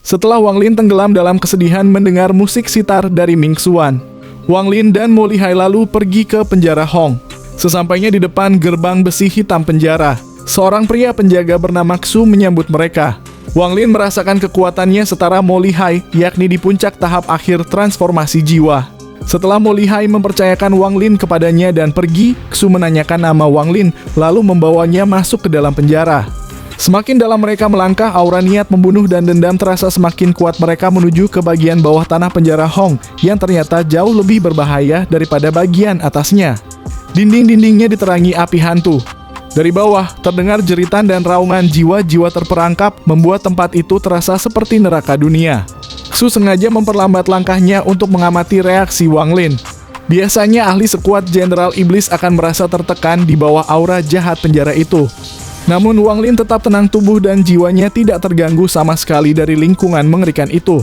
Setelah Wang Lin tenggelam dalam kesedihan mendengar musik sitar dari Ming Xuan, Wang Lin dan Mo Lihai lalu pergi ke penjara Hong. Sesampainya di depan gerbang besi hitam penjara, seorang pria penjaga bernama Xu menyambut mereka. Wang Lin merasakan kekuatannya setara Mo Lihai, yakni di puncak tahap akhir transformasi jiwa. Setelah Mo Lihai mempercayakan Wang Lin kepadanya dan pergi, Xu menanyakan nama Wang Lin, lalu membawanya masuk ke dalam penjara. Semakin dalam mereka melangkah, aura niat membunuh dan dendam terasa semakin kuat. Mereka menuju ke bagian bawah tanah penjara Hong, yang ternyata jauh lebih berbahaya daripada bagian atasnya. Dinding-dindingnya diterangi api hantu. Dari bawah, terdengar jeritan dan raungan jiwa-jiwa terperangkap, membuat tempat itu terasa seperti neraka dunia. Xu sengaja memperlambat langkahnya untuk mengamati reaksi Wang Lin. Biasanya ahli sekuat Jenderal Iblis akan merasa tertekan di bawah aura jahat penjara itu. Namun Wang Lin tetap tenang, tubuh dan jiwanya tidak terganggu sama sekali dari lingkungan mengerikan itu.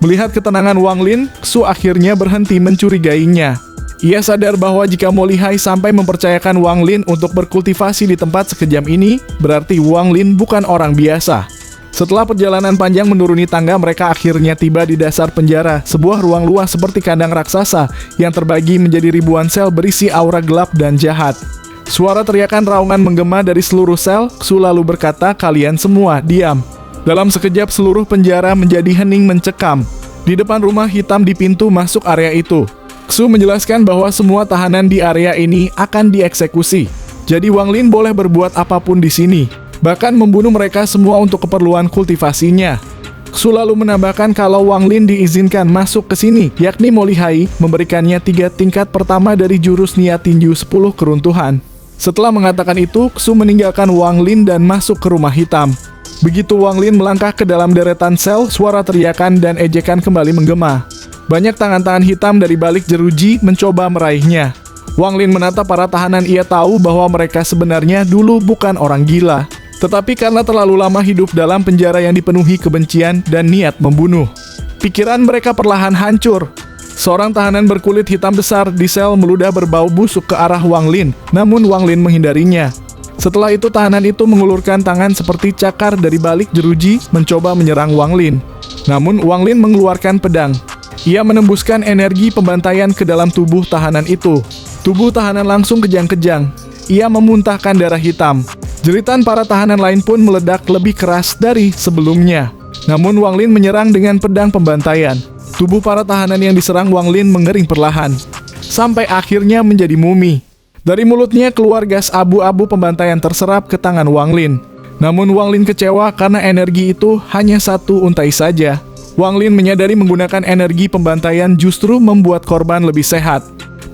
Melihat ketenangan Wang Lin, Xu akhirnya berhenti mencurigainya. Ia sadar bahwa jika Mo Lihai sampai mempercayakan Wang Lin untuk berkultivasi di tempat sekejam ini, berarti Wang Lin bukan orang biasa. Setelah perjalanan panjang menuruni tangga, mereka akhirnya tiba di dasar penjara, sebuah ruang luas seperti kandang raksasa yang terbagi menjadi ribuan sel berisi aura gelap dan jahat. Suara teriakan raungan menggema dari seluruh sel. Xu lalu berkata, "Kalian semua diam." Dalam sekejap seluruh penjara menjadi hening mencekam. Di depan rumah hitam di pintu masuk area itu, Xu menjelaskan bahwa semua tahanan di area ini akan dieksekusi. Jadi Wang Lin boleh berbuat apapun di sini, bahkan membunuh mereka semua untuk keperluan kultivasinya. Xu lalu menambahkan kalau Wang Lin diizinkan masuk ke sini, yakni Mo Lihai memberikannya 3 tingkat pertama dari jurus niat tinju 10 keruntuhan. Setelah mengatakan itu, Xu meninggalkan Wang Lin dan masuk ke rumah hitam. Begitu Wang Lin melangkah ke dalam deretan sel, suara teriakan dan ejekan kembali menggema. Banyak tangan-tangan hitam dari balik jeruji mencoba meraihnya. Wang Lin menatap para tahanan. Ia tahu bahwa mereka sebenarnya dulu bukan orang gila, tetapi karena terlalu lama hidup dalam penjara yang dipenuhi kebencian dan niat membunuh, pikiran mereka perlahan hancur. Seorang tahanan berkulit hitam besar di sel meludah berbau busuk ke arah Wang Lin, namun Wang Lin menghindarinya. Setelah itu tahanan itu mengulurkan tangan seperti cakar dari balik jeruji mencoba menyerang Wang Lin. Namun Wang Lin mengeluarkan pedang. Ia menembuskan energi pembantaian ke dalam tubuh tahanan itu. Tubuh tahanan langsung kejang-kejang. Ia memuntahkan darah hitam. Jeritan para tahanan lain pun meledak lebih keras dari sebelumnya. Namun Wang Lin menyerang dengan pedang pembantaian. Tubuh para tahanan yang diserang Wang Lin mengering perlahan, sampai akhirnya menjadi mumi. Dari mulutnya keluar gas abu-abu pembantaian terserap ke tangan Wang Lin. Namun Wang Lin kecewa karena energi itu hanya satu untai saja. Wang Lin menyadari menggunakan energi pembantaian justru membuat korban lebih sehat.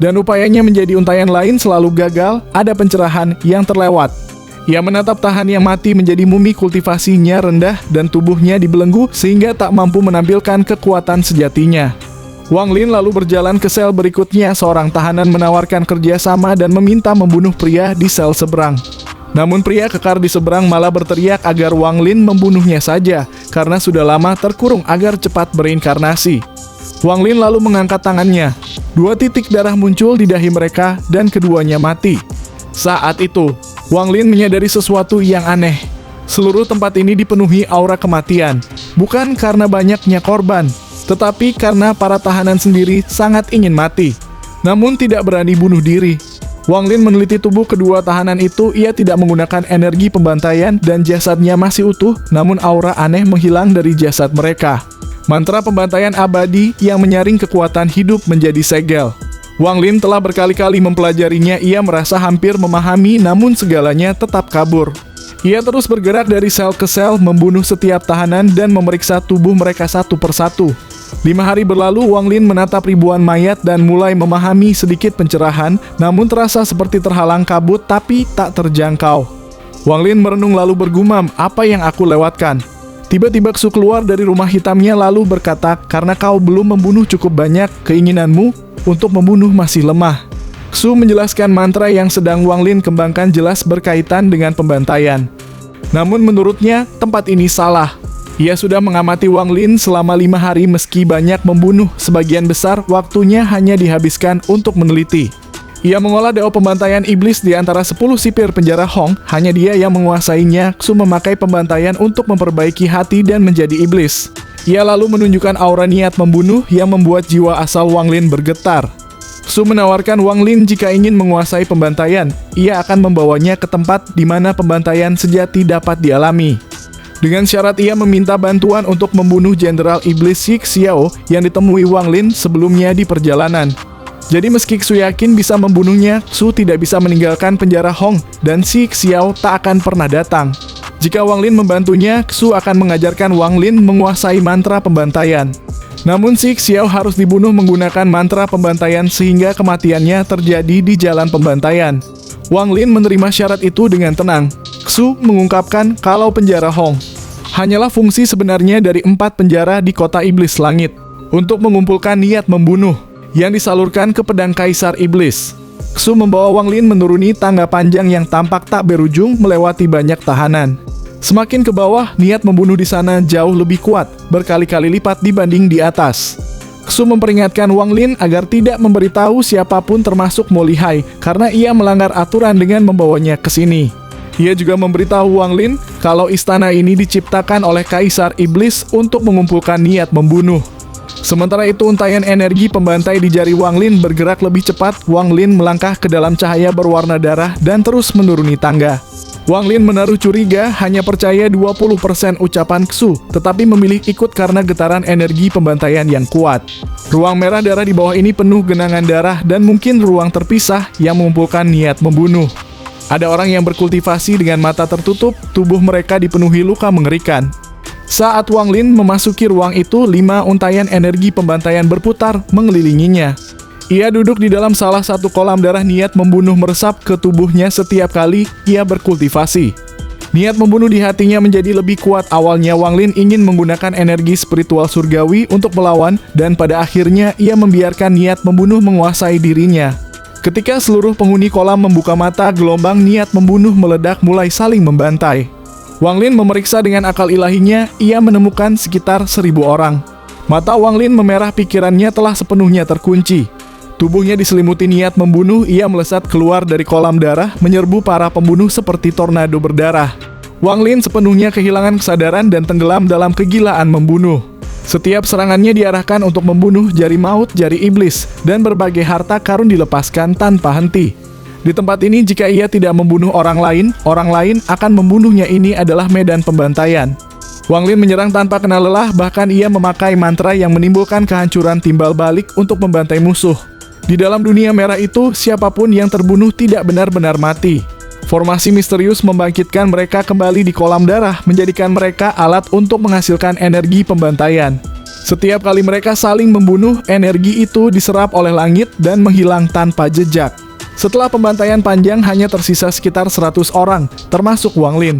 Dan upayanya menjadi untayan lain selalu gagal, ada pencerahan yang terlewat. Ia menatap tahan yang mati menjadi mumi, kultivasinya rendah dan tubuhnya dibelenggu sehingga tak mampu menampilkan kekuatan sejatinya. Wang Lin lalu berjalan ke sel berikutnya. Seorang tahanan menawarkan kerjasama dan meminta membunuh pria di sel seberang. Namun pria kekar di seberang malah berteriak agar Wang Lin membunuhnya saja karena sudah lama terkurung agar cepat berinkarnasi. Wang Lin lalu mengangkat tangannya. 2 titik darah muncul di dahi mereka dan keduanya mati. Saat itu, Wang Lin menyadari sesuatu yang aneh. Seluruh tempat ini dipenuhi aura kematian, bukan karena banyaknya korban, tetapi karena para tahanan sendiri sangat ingin mati, namun tidak berani bunuh diri. Wang Lin meneliti tubuh kedua tahanan itu. Ia tidak menggunakan energi pembantaian dan jasadnya masih utuh, namun aura aneh menghilang dari jasad mereka. Mantra pembantaian abadi yang menyaring kekuatan hidup menjadi segel. Wang Lin telah berkali-kali mempelajarinya. Ia merasa hampir memahami, namun segalanya tetap kabur. Ia terus bergerak dari sel ke sel, membunuh setiap tahanan dan memeriksa tubuh mereka satu persatu. 5 hari berlalu, Wang Lin menatap ribuan mayat dan mulai memahami sedikit pencerahan, namun terasa seperti terhalang kabut tapi tak terjangkau. Wang Lin merenung lalu bergumam, "Apa yang aku lewatkan?" Tiba-tiba Xu keluar dari rumah hitamnya lalu berkata, "Karena kau belum membunuh cukup banyak, keinginanmu untuk membunuh masih lemah." Xu menjelaskan mantra yang sedang Wang Lin kembangkan jelas berkaitan dengan pembantaian. Namun menurutnya, tempat ini salah. Ia sudah mengamati Wang Lin selama 5 hari meski banyak membunuh, sebagian besar waktunya hanya dihabiskan untuk meneliti. Ia mengolah dao pembantaian iblis di antara 10 sipir penjara Hong, hanya dia yang menguasainya. Xu memakai pembantaian untuk memperbaiki hati dan menjadi iblis. Ia lalu menunjukkan aura niat membunuh yang membuat jiwa asal Wang Lin bergetar. Xu menawarkan Wang Lin jika ingin menguasai pembantaian, ia akan membawanya ke tempat di mana pembantaian sejati dapat dialami. Dengan syarat ia meminta bantuan untuk membunuh Jenderal Iblis Xi Xiao yang ditemui Wang Lin sebelumnya di perjalanan. Jadi meski Xu yakin bisa membunuhnya, Xu tidak bisa meninggalkan penjara Hong dan Xi Xiao tak akan pernah datang. Jika Wang Lin membantunya, Xu akan mengajarkan Wang Lin menguasai mantra pembantaian. Namun Xi Xiao harus dibunuh menggunakan mantra pembantaian sehingga kematiannya terjadi di jalan pembantaian. Wang Lin menerima syarat itu dengan tenang. Xu mengungkapkan kalau penjara Hong hanyalah fungsi sebenarnya dari 4 penjara di kota Iblis Langit untuk mengumpulkan niat membunuh yang disalurkan ke pedang Kaisar Iblis. Xu membawa Wang Lin menuruni tangga panjang yang tampak tak berujung melewati banyak tahanan. Semakin ke bawah, niat membunuh di sana jauh lebih kuat, berkali-kali lipat dibanding di atas. Xu memperingatkan Wang Lin agar tidak memberitahu siapapun termasuk Mo Lihai karena ia melanggar aturan dengan membawanya ke sini. Ia juga memberitahu Wang Lin kalau istana ini diciptakan oleh Kaisar Iblis untuk mengumpulkan niat membunuh. Sementara itu, untaian energi pembantai di jari Wang Lin bergerak lebih cepat. Wang Lin melangkah ke dalam cahaya berwarna darah dan terus menuruni tangga. Wang Lin menaruh curiga, hanya percaya 20% ucapan Xu, tetapi memilih ikut karena getaran energi pembantaian yang kuat. Ruang merah darah di bawah ini penuh genangan darah dan mungkin ruang terpisah yang mengumpulkan niat membunuh. Ada orang yang berkultivasi dengan mata tertutup, tubuh mereka dipenuhi luka mengerikan. Saat Wang Lin memasuki ruang itu, 5 untaian energi pembantaian berputar mengelilinginya. Ia duduk di dalam salah satu kolam darah. Niat membunuh meresap ke tubuhnya setiap kali ia berkultivasi. Niat membunuh di hatinya menjadi lebih kuat. Awalnya Wang Lin ingin menggunakan energi spiritual surgawi untuk melawan, dan pada akhirnya ia membiarkan niat membunuh menguasai dirinya. Ketika seluruh penghuni kolam membuka mata, gelombang niat membunuh meledak mulai saling membantai. Wang Lin memeriksa dengan akal ilahinya, ia menemukan sekitar 1000 orang. Mata Wang Lin memerah, pikirannya telah sepenuhnya terkunci. Tubuhnya diselimuti niat membunuh, ia melesat keluar dari kolam darah, menyerbu para pembunuh seperti tornado berdarah. Wang Lin sepenuhnya kehilangan kesadaran dan tenggelam dalam kegilaan membunuh. Setiap serangannya diarahkan untuk membunuh jari maut, jari iblis, dan berbagai harta karun dilepaskan tanpa henti. Di tempat ini, jika ia tidak membunuh orang lain akan membunuhnya. Ini adalah medan pembantaian. Wang Lin menyerang tanpa kenal lelah, bahkan ia memakai mantra yang menimbulkan kehancuran timbal balik untuk membantai musuh. Di dalam dunia merah itu, siapapun yang terbunuh tidak benar-benar mati. Formasi misterius membangkitkan mereka kembali di kolam darah, menjadikan mereka alat untuk menghasilkan energi pembantaian. Setiap kali mereka saling membunuh, energi itu diserap oleh langit dan menghilang tanpa jejak. Setelah pembantaian panjang, hanya tersisa sekitar 100 orang, termasuk Wang Lin.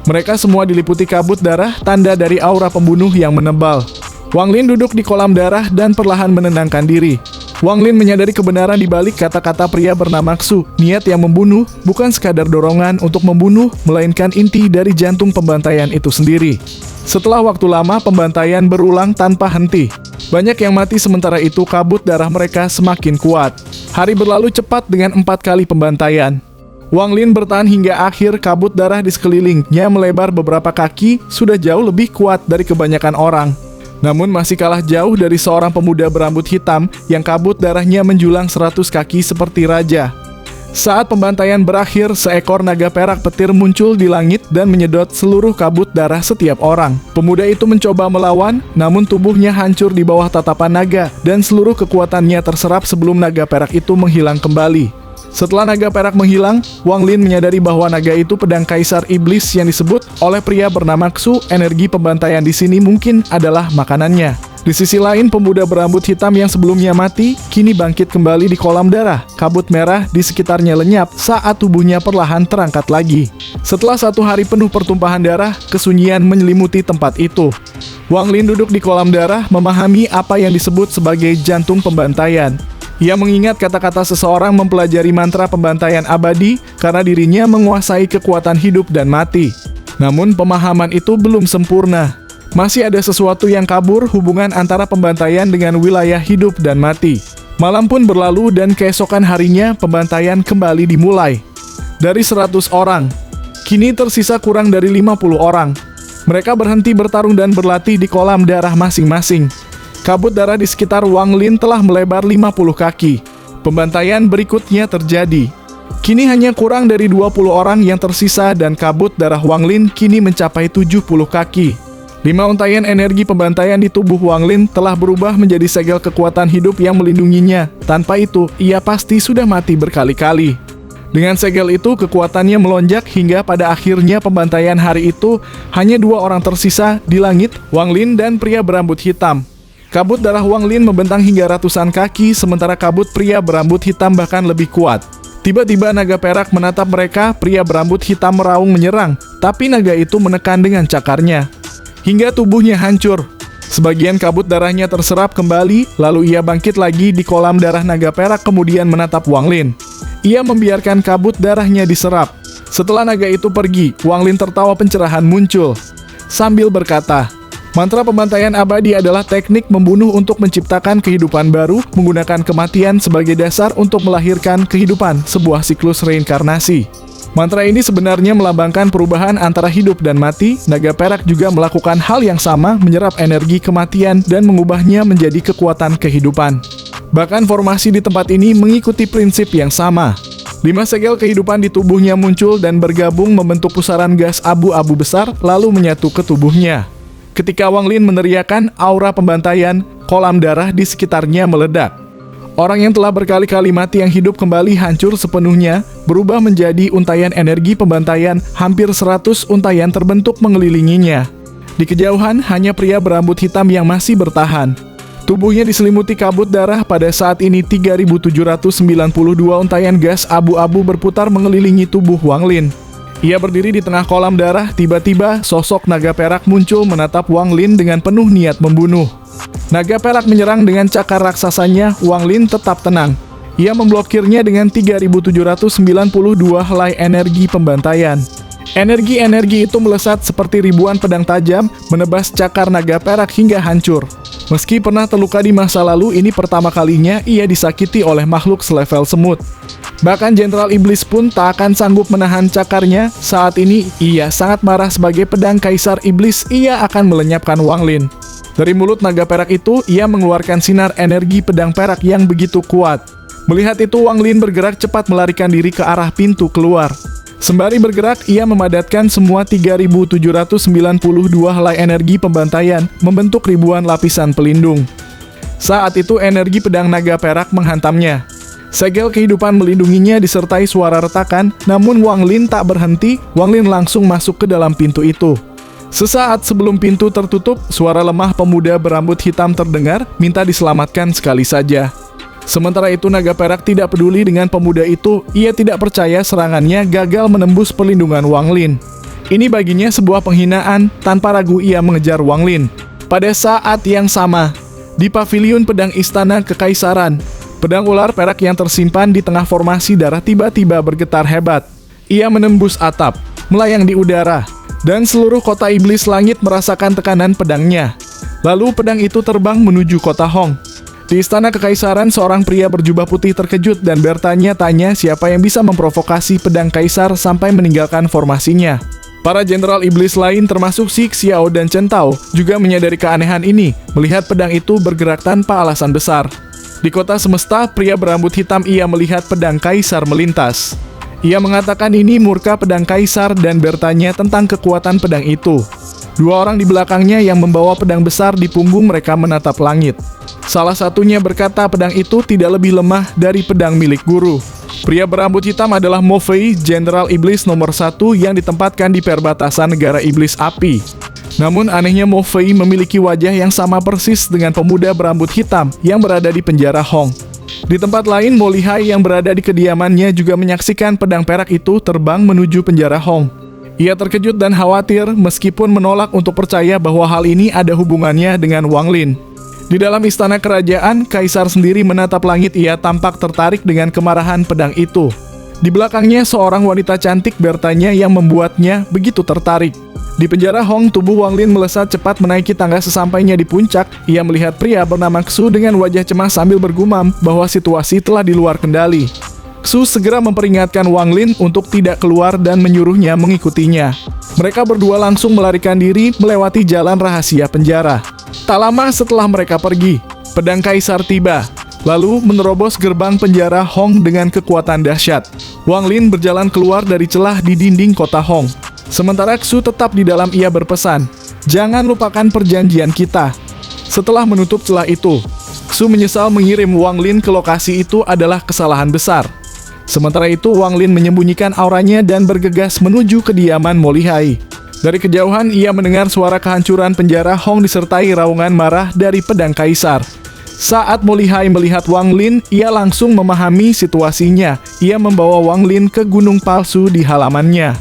Mereka semua diliputi kabut darah, tanda dari aura pembunuh yang menebal. Wang Lin duduk di kolam darah dan perlahan menenangkan diri. Wang Lin menyadari kebenaran di balik kata-kata pria bernama Xu. Niat yang membunuh bukan sekadar dorongan untuk membunuh, melainkan inti dari jantung pembantaian itu sendiri. Setelah waktu lama, pembantaian berulang tanpa henti. Banyak yang mati, sementara itu kabut darah mereka semakin kuat. Hari berlalu cepat dengan 4 kali pembantaian. Wang Lin bertahan hingga akhir. Kabut darah di sekelilingnya melebar beberapa kaki, sudah jauh lebih kuat dari kebanyakan orang. Namun masih kalah jauh dari seorang pemuda berambut hitam yang kabut darahnya menjulang 100 kaki seperti raja. Saat pembantaian berakhir, seekor naga perak petir muncul di langit dan menyedot seluruh kabut darah setiap orang. Pemuda itu mencoba melawan, namun tubuhnya hancur di bawah tatapan naga dan seluruh kekuatannya terserap sebelum naga perak itu menghilang kembali. Setelah naga perak menghilang, Wang Lin menyadari bahwa naga itu pedang Kaisar Iblis yang disebut oleh pria bernama Xu. Energi pembantaian di sini mungkin adalah makanannya. Di sisi lain, pemuda berambut hitam yang sebelumnya mati, kini bangkit kembali di kolam darah. Kabut merah di sekitarnya lenyap saat tubuhnya perlahan terangkat lagi. Setelah 1 hari penuh pertumpahan darah, kesunyian menyelimuti tempat itu. Wang Lin duduk di kolam darah, memahami apa yang disebut sebagai jantung pembantaian. Ia mengingat kata-kata seseorang mempelajari mantra pembantaian abadi karena dirinya menguasai kekuatan hidup dan mati. Namun pemahaman itu belum sempurna. Masih ada sesuatu yang kabur, hubungan antara pembantaian dengan wilayah hidup dan mati. Malam pun berlalu dan keesokan harinya pembantaian kembali dimulai. Dari 100 orang, kini tersisa kurang dari 50 orang. Mereka berhenti bertarung dan berlatih di kolam darah masing-masing. Kabut darah di sekitar Wang Lin telah melebar 50 kaki. Pembantaian berikutnya terjadi. Kini hanya kurang dari 20 orang yang tersisa dan kabut darah Wang Lin kini mencapai 70 kaki. 5 untaian energi pembantaian di tubuh Wang Lin telah berubah menjadi segel kekuatan hidup yang melindunginya. Tanpa itu, ia pasti sudah mati berkali-kali. Dengan segel itu, kekuatannya melonjak hingga pada akhirnya pembantaian hari itu hanya 2 orang tersisa di langit, Wang Lin dan pria berambut hitam. Kabut darah Wang Lin membentang hingga ratusan kaki, sementara kabut pria berambut hitam bahkan lebih kuat. Tiba-tiba naga perak menatap mereka, pria berambut hitam meraung menyerang, tapi naga itu menekan dengan cakarnya. Hingga tubuhnya hancur. Sebagian kabut darahnya terserap kembali, lalu ia bangkit lagi di kolam darah naga perak kemudian menatap Wang Lin. Ia membiarkan kabut darahnya diserap. Setelah naga itu pergi, Wang Lin tertawa pencerahan muncul. Sambil berkata, mantra pembantaian abadi adalah teknik membunuh untuk menciptakan kehidupan baru, menggunakan kematian sebagai dasar untuk melahirkan kehidupan, sebuah siklus reinkarnasi. Mantra ini sebenarnya melambangkan perubahan antara hidup dan mati. Naga perak juga melakukan hal yang sama, menyerap energi kematian dan mengubahnya menjadi kekuatan kehidupan. Bahkan formasi di tempat ini mengikuti prinsip yang sama. 5 segel kehidupan di tubuhnya muncul dan bergabung membentuk pusaran gas abu-abu besar, lalu menyatu ke tubuhnya. Ketika Wang Lin meneriakkan, aura pembantaian, kolam darah di sekitarnya meledak. Orang yang telah berkali-kali mati yang hidup kembali hancur sepenuhnya, berubah menjadi untaian energi pembantaian, hampir 100 untaian terbentuk mengelilinginya. Di kejauhan, hanya pria berambut hitam yang masih bertahan. Tubuhnya diselimuti kabut darah. Pada saat ini 3.792 untaian gas abu-abu berputar mengelilingi tubuh Wang Lin. Ia berdiri di tengah kolam darah, tiba-tiba sosok naga perak muncul menatap Wang Lin dengan penuh niat membunuh. Naga perak menyerang dengan cakar raksasanya, Wang Lin tetap tenang. Ia memblokirnya dengan 3.792 helai energi pembantaian. Energi-energi itu melesat seperti ribuan pedang tajam, menebas cakar naga perak hingga hancur. Meski pernah terluka di masa lalu, ini pertama kalinya ia disakiti oleh makhluk selevel semut. Bahkan Jenderal Iblis pun tak akan sanggup menahan cakarnya. Saat ini, ia sangat marah. Sebagai pedang Kaisar Iblis, ia akan melenyapkan Wang Lin. Dari mulut naga perak itu, ia mengeluarkan sinar energi pedang perak yang begitu kuat. Melihat itu, Wang Lin bergerak cepat melarikan diri ke arah pintu keluar. Sembari bergerak, ia memadatkan semua 3.792 helai energi pembantaian, membentuk ribuan lapisan pelindung. Saat itu, energi pedang naga perak menghantamnya. Segel kehidupan melindunginya disertai suara retakan, namun Wang Lin tak berhenti. Wang Lin langsung masuk ke dalam pintu itu. Sesaat sebelum pintu tertutup, suara lemah pemuda berambut hitam terdengar, minta diselamatkan sekali saja. Sementara itu naga perak tidak peduli dengan pemuda itu, ia tidak percaya serangannya gagal menembus perlindungan Wang Lin. Ini baginya sebuah penghinaan, tanpa ragu ia mengejar Wang Lin. Pada saat yang sama, di pavilion pedang Istana Kekaisaran, pedang ular perak yang tersimpan di tengah formasi darah tiba-tiba bergetar hebat. Ia menembus atap, melayang di udara, dan seluruh kota iblis langit merasakan tekanan pedangnya. Lalu pedang itu terbang menuju kota Hong. Di Istana Kekaisaran, seorang pria berjubah putih terkejut dan bertanya-tanya siapa yang bisa memprovokasi pedang kaisar sampai meninggalkan formasinya. Para jenderal iblis lain termasuk Xi Xiao dan Chen Tao juga menyadari keanehan ini, melihat pedang itu bergerak tanpa alasan besar. Di kota semesta, pria berambut hitam ia melihat pedang kaisar melintas. Ia mengatakan ini murka pedang kaisar dan bertanya tentang kekuatan pedang itu. 2 orang di belakangnya yang membawa pedang besar di punggung mereka menatap langit. Salah satunya berkata pedang itu tidak lebih lemah dari pedang milik guru. Pria berambut hitam adalah Mo Fei, jenderal iblis nomor 1 yang ditempatkan di perbatasan negara iblis api. Namun anehnya Mo Fei memiliki wajah yang sama persis dengan pemuda berambut hitam yang berada di penjara Hong. Di tempat lain, Mo Lihai yang berada di kediamannya juga menyaksikan pedang perak itu terbang menuju penjara Hong. Ia terkejut dan khawatir meskipun menolak untuk percaya bahwa hal ini ada hubungannya dengan Wang Lin. Di dalam istana kerajaan, Kaisar sendiri menatap langit. Ia tampak tertarik dengan kemarahan pedang itu. Di belakangnya seorang wanita cantik bertanya yang membuatnya begitu tertarik. Di penjara Hong, tubuh Wang Lin melesat cepat menaiki tangga. Sesampainya di puncak, ia melihat pria bernama Xu dengan wajah cemas sambil bergumam bahwa situasi telah di luar kendali. Xu segera memperingatkan Wang Lin untuk tidak keluar dan menyuruhnya mengikutinya. Mereka berdua langsung melarikan diri melewati jalan rahasia penjara. Tak lama setelah mereka pergi, pedang kaisar tiba, lalu menerobos gerbang penjara Hong dengan kekuatan dahsyat. Wang Lin berjalan keluar dari celah di dinding kota Hong. Sementara Xu tetap di dalam, ia berpesan, "Jangan lupakan perjanjian kita." Setelah menutup celah itu, Xu menyesal mengirim Wang Lin ke lokasi itu adalah kesalahan besar. Sementara itu, Wang Lin menyembunyikan auranya dan bergegas menuju kediaman Mo Lihai. Dari kejauhan, ia mendengar suara kehancuran penjara Hong disertai raungan marah dari pedang kaisar. Saat Mo Lihai melihat Wang Lin, ia langsung memahami situasinya. Ia membawa Wang Lin ke gunung palsu di halamannya.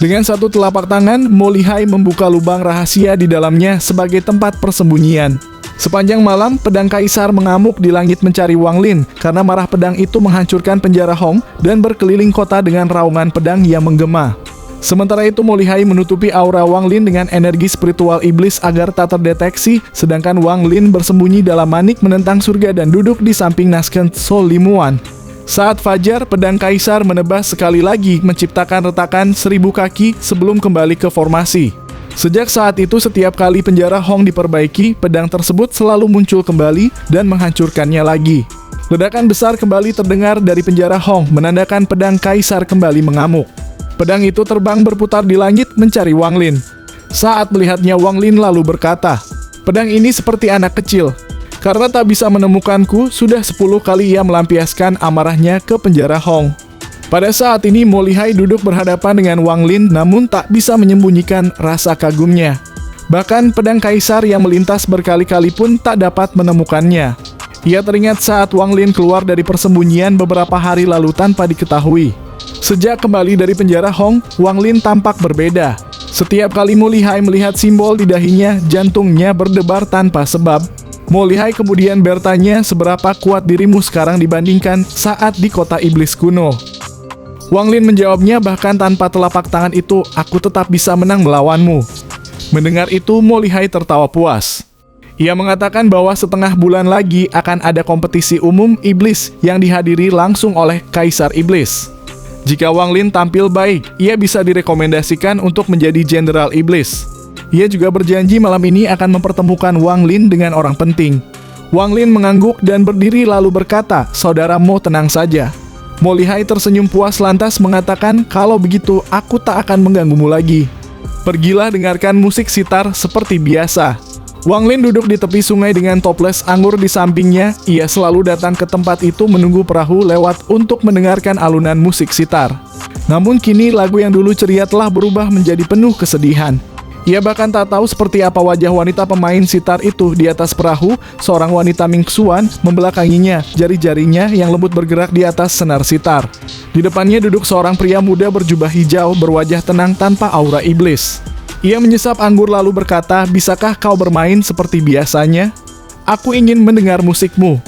Dengan satu telapak tangan, Mo Lihai membuka lubang rahasia di dalamnya sebagai tempat persembunyian. Sepanjang malam, pedang kaisar mengamuk di langit mencari Wang Lin karena marah pedang itu menghancurkan penjara Hong dan berkeliling kota dengan raungan pedang yang menggema. Sementara itu, Mo Lihai menutupi aura Wang Lin dengan energi spiritual iblis agar tak terdeteksi, sedangkan Wang Lin bersembunyi dalam manik menentang surga dan duduk di samping Nasken Sol Limuan. Saat fajar, pedang kaisar menebas sekali lagi menciptakan retakan 1000 kaki sebelum kembali ke formasi. Sejak saat itu, setiap kali penjara Hong diperbaiki, pedang tersebut selalu muncul kembali dan menghancurkannya lagi. Ledakan besar kembali terdengar dari penjara Hong, menandakan pedang kaisar kembali mengamuk. Pedang itu terbang berputar di langit mencari Wang Lin. Saat melihatnya, Wang Lin lalu berkata, "Pedang ini seperti anak kecil. Karena tak bisa menemukanku, sudah 10 kali ia melampiaskan amarahnya ke penjara Hong." Pada saat ini, Mo Lihai duduk berhadapan dengan Wang Lin namun tak bisa menyembunyikan rasa kagumnya. Bahkan pedang kaisar yang melintas berkali-kali pun tak dapat menemukannya. Ia teringat saat Wang Lin keluar dari persembunyian beberapa hari lalu tanpa diketahui. Sejak kembali dari penjara Hong, Wang Lin tampak berbeda. Setiap kali Mo Lihai melihat simbol di dahinya, jantungnya berdebar tanpa sebab. Mo Lihai kemudian bertanya, "Seberapa kuat dirimu sekarang dibandingkan saat di kota iblis kuno?" Wang Lin menjawabnya, "Bahkan tanpa telapak tangan itu, aku tetap bisa menang melawanmu." Mendengar itu, Mo Lihai tertawa puas. Ia mengatakan bahwa setengah bulan lagi akan ada kompetisi umum iblis yang dihadiri langsung oleh Kaisar Iblis. Jika Wang Lin tampil baik, ia bisa direkomendasikan untuk menjadi Jenderal Iblis. Ia juga berjanji malam ini akan mempertemukan Wang Lin dengan orang penting. Wang Lin mengangguk dan berdiri lalu berkata, "Saudara Mo, tenang saja." Mo Lihai tersenyum puas lantas mengatakan, "Kalau begitu, aku tak akan mengganggumu lagi. Pergilah dengarkan musik sitar seperti biasa." Wang Lin duduk di tepi sungai dengan toples anggur di sampingnya. Ia selalu datang ke tempat itu menunggu perahu lewat untuk mendengarkan alunan musik sitar. Namun kini lagu yang dulu ceria telah berubah menjadi penuh kesedihan. Ia bahkan tak tahu seperti apa wajah wanita pemain sitar itu. Di atas perahu, seorang wanita Mingxuan membelakanginya, jari-jarinya yang lembut bergerak di atas senar sitar. Di depannya duduk seorang pria muda berjubah hijau, berwajah tenang tanpa aura iblis. Ia menyesap anggur lalu berkata, "Bisakah kau bermain seperti biasanya? Aku ingin mendengar musikmu."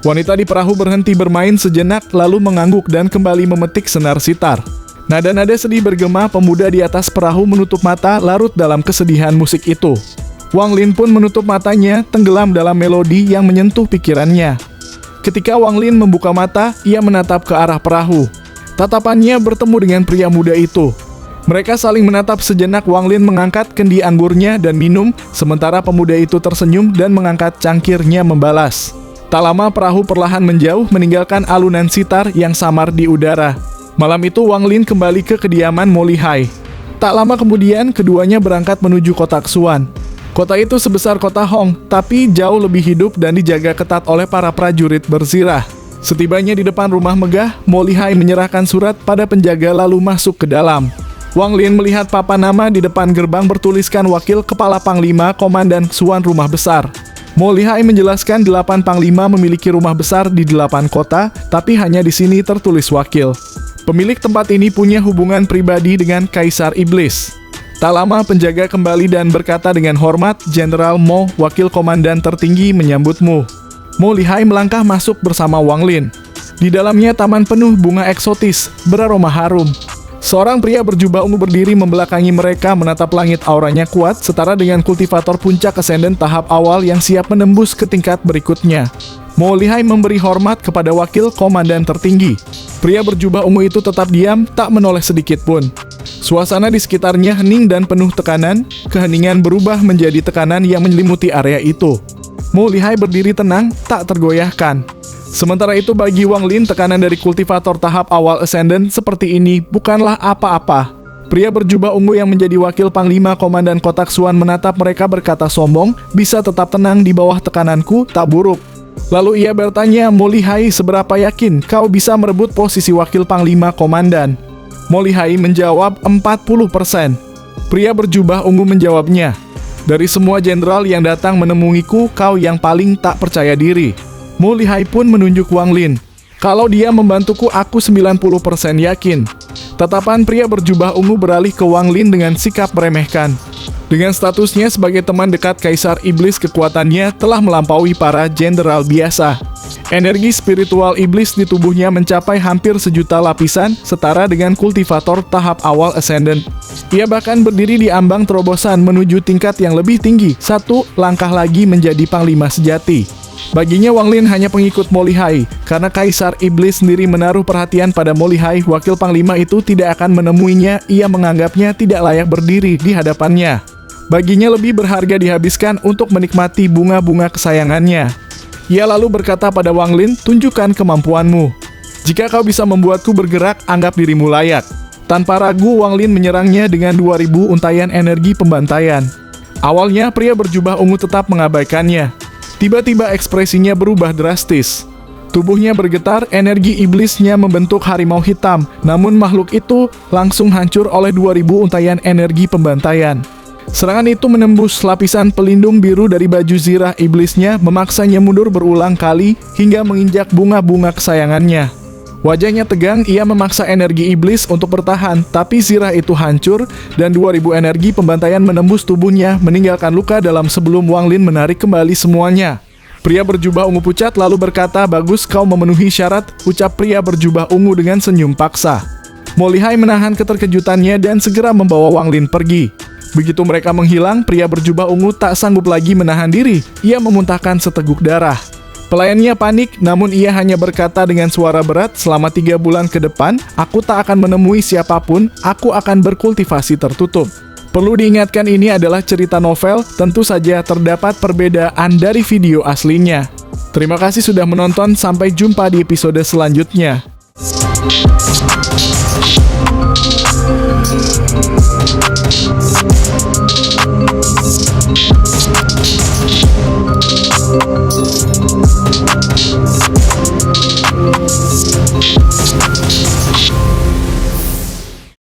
Wanita di perahu berhenti bermain sejenak lalu mengangguk dan kembali memetik senar sitar. Nada-nada sedih bergema, pemuda di atas perahu menutup mata larut dalam kesedihan musik itu. Wang Lin pun menutup matanya, tenggelam dalam melodi yang menyentuh pikirannya. Ketika Wang Lin membuka mata, ia menatap ke arah perahu. Tatapannya bertemu dengan pria muda itu. Mereka saling menatap sejenak. Wang Lin mengangkat kendi anggurnya dan minum, sementara pemuda itu tersenyum dan mengangkat cangkirnya membalas. Tak lama perahu perlahan menjauh meninggalkan alunan sitar yang samar di udara. Malam itu Wang Lin kembali ke kediaman Mo Lihai. Tak lama kemudian keduanya berangkat menuju kota Xuan. Kota itu sebesar kota Hong, tapi jauh lebih hidup dan dijaga ketat oleh para prajurit berzirah. Setibanya di depan rumah megah, Mo Lihai menyerahkan surat pada penjaga lalu masuk ke dalam. Wang Lin melihat papan nama di depan gerbang bertuliskan Wakil Kepala Panglima Komandan Xuan Rumah Besar. Mo Lihai menjelaskan 8 panglima memiliki rumah besar di 8 kota, tapi hanya di sini tertulis wakil. Pemilik tempat ini punya hubungan pribadi dengan Kaisar Iblis. Tak lama penjaga kembali dan berkata dengan hormat, "Jenderal Mo, wakil komandan tertinggi menyambutmu." Mo Lihai melangkah masuk bersama Wang Lin. Di dalamnya taman penuh bunga eksotis, beraroma harum. Seorang pria berjubah ungu berdiri membelakangi mereka, menatap langit. Auranya kuat, setara dengan kultivator puncak ascendant tahap awal yang siap menembus ke tingkat berikutnya. Mo Lihai memberi hormat kepada wakil komandan tertinggi. Pria berjubah ungu itu tetap diam, tak menoleh sedikit pun. Suasana di sekitarnya hening dan penuh tekanan. Keheningan berubah menjadi tekanan yang menyelimuti area itu. Mo Lihai berdiri tenang, tak tergoyahkan. Sementara itu bagi Wang Lin, tekanan dari kultivator tahap awal Ascendant seperti ini bukanlah apa-apa. Pria berjubah ungu yang menjadi wakil Panglima Komandan Kotak Suan menatap mereka berkata sombong, bisa tetap tenang di bawah tekananku, tak buruk. Lalu ia bertanya, Mo Lihai, seberapa yakin kau bisa merebut posisi wakil Panglima Komandan? Mo Lihai menjawab 40%. Pria berjubah ungu menjawabnya, dari semua jenderal yang datang menemuiku, kau yang paling tak percaya diri. Mo Lihai pun menunjuk Wang Lin. Kalau dia membantuku, aku 90% yakin. Tatapan pria berjubah ungu beralih ke Wang Lin dengan sikap meremehkan. Dengan statusnya sebagai teman dekat Kaisar Iblis, kekuatannya telah melampaui para jenderal biasa. Energi spiritual iblis di tubuhnya mencapai hampir 1 juta lapisan, setara dengan kultivator tahap awal Ascendant. Ia bahkan berdiri di ambang terobosan menuju tingkat yang lebih tinggi, 1 langkah lagi menjadi Panglima sejati. Baginya Wang Lin hanya pengikut Mo Lihai, karena Kaisar Iblis sendiri menaruh perhatian pada Mo Lihai, wakil Panglima itu tidak akan menemuinya, ia menganggapnya tidak layak berdiri di hadapannya. Baginya lebih berharga dihabiskan untuk menikmati bunga-bunga kesayangannya. Ia lalu berkata pada Wang Lin, tunjukkan kemampuanmu. Jika kau bisa membuatku bergerak, anggap dirimu layak. Tanpa ragu, Wang Lin menyerangnya dengan 2000 untayan energi pembantaian. Awalnya, pria berjubah ungu tetap mengabaikannya. Tiba-tiba ekspresinya berubah drastis. Tubuhnya bergetar, energi iblisnya membentuk harimau hitam, namun makhluk itu langsung hancur oleh 2000 untayan energi pembantaian. Serangan itu menembus lapisan pelindung biru dari baju zirah iblisnya, memaksanya mundur berulang kali hingga menginjak bunga-bunga kesayangannya. Wajahnya tegang, ia memaksa energi iblis untuk bertahan, tapi zirah itu hancur dan 2000 energi pembantaian menembus tubuhnya, meninggalkan luka dalam sebelum Wang Lin menarik kembali semuanya. Pria berjubah ungu pucat lalu berkata, bagus kau memenuhi syarat, ucap pria berjubah ungu dengan senyum paksa. Mo Lihai menahan keterkejutannya dan segera membawa Wang Lin pergi. Begitu mereka menghilang, pria berjubah ungu tak sanggup lagi menahan diri, ia memuntahkan seteguk darah. Pelayannya panik, namun ia hanya berkata dengan suara berat, selama 3 bulan ke depan, aku tak akan menemui siapapun, aku akan berkultivasi tertutup. Perlu diingatkan ini adalah cerita novel, tentu saja terdapat perbedaan dari video aslinya. Terima kasih sudah menonton, sampai jumpa di episode selanjutnya.